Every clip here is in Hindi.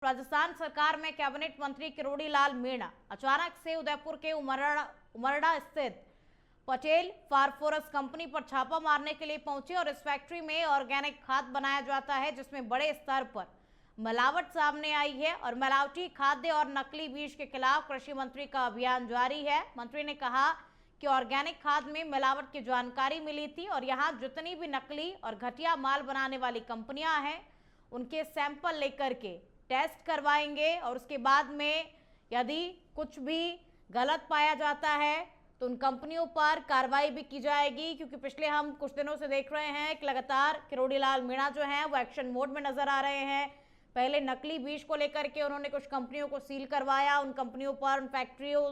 राजस्थान सरकार में कैबिनेट मंत्री किरोड़ी लाल मीणा अचानक से उदयपुर के उमरड़ा स्थित पटेल फास्फोरस कंपनी पर छापा मारने के लिए पहुंचे और इस फैक्ट्री में ऑर्गेनिक खाद बनाया जाता है जिसमें बड़े स्तर पर मिलावट सामने आई है और मिलावटी खाद्य और नकली बीज के खिलाफ कृषि मंत्री का अभियान जारी है। मंत्री ने कहा कि ऑर्गेनिक खाद में मिलावट की जानकारी मिली थी और यहाँ जितनी भी नकली और घटिया माल बनाने वाली कंपनियां हैं उनके सैंपल लेकर के टेस्ट करवाएंगे और उसके बाद में यदि कुछ भी गलत पाया जाता है तो उन कंपनियों पर कार्रवाई भी की जाएगी, क्योंकि पिछले हम कुछ दिनों से देख रहे हैं कि लगातार किरोड़ी लाल मीणा जो हैं वो एक्शन मोड में नजर आ रहे हैं। पहले नकली बीज को लेकर के उन्होंने कुछ कंपनियों को सील करवाया, उन कंपनियों पर, उन फैक्ट्रियों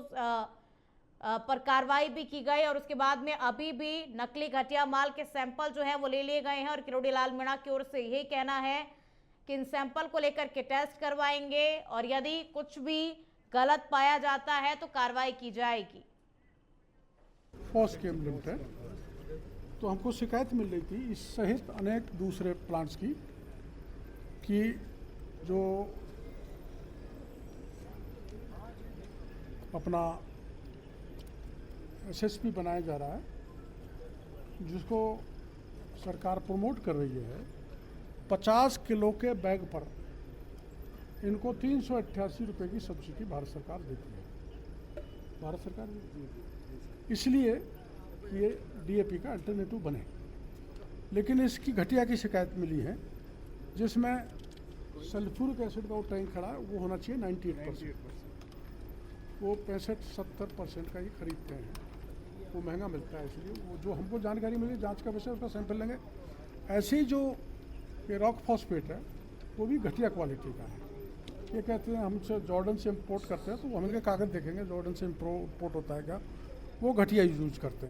पर कार्रवाई भी की गई और उसके बाद में अभी भी नकली घटिया माल के सैंपल जो है वो ले लिए गए हैं और किरोड़ी लाल मीणा की ओर से यही कहना है कि इन सैंपल को लेकर के टेस्ट करवाएंगे और यदि कुछ भी गलत पाया जाता है तो कार्रवाई की जाएगी। फॉस्केम लिमिटेड, तो हमको शिकायत मिल रही थी इस सहित अनेक दूसरे प्लांट्स की कि जो अपना एसएसपी बनाया जा रहा है जिसको सरकार प्रमोट कर रही है, 50 किलो के बैग पर इनको 388 रुपये की सब्सिडी भारत सरकार देती है। भारत सरकार देती है इसलिए ये डीएपी का अल्टरनेटिव बने, लेकिन इसकी घटिया की शिकायत मिली है जिसमें सल्फ्यूरिक एसिड का वो टैंक खड़ा है वो होना चाहिए 98%, वो 65-70% का ही खरीदते हैं, वो महंगा मिलता है। इसलिए वो जो हमको जानकारी मिली जांच का विषय उसका सैंपल लेंगे। ऐसे ही जो ये रॉक फॉस्फेट है वो भी घटिया क्वालिटी का है। ये कहते हैं हमसे जॉर्डन से इम्पोर्ट करते हैं, तो वो हम इनके कागज़ देखेंगे जॉर्डन से इम्पोर्ट होता है क्या, वो घटिया यूज करते हैं।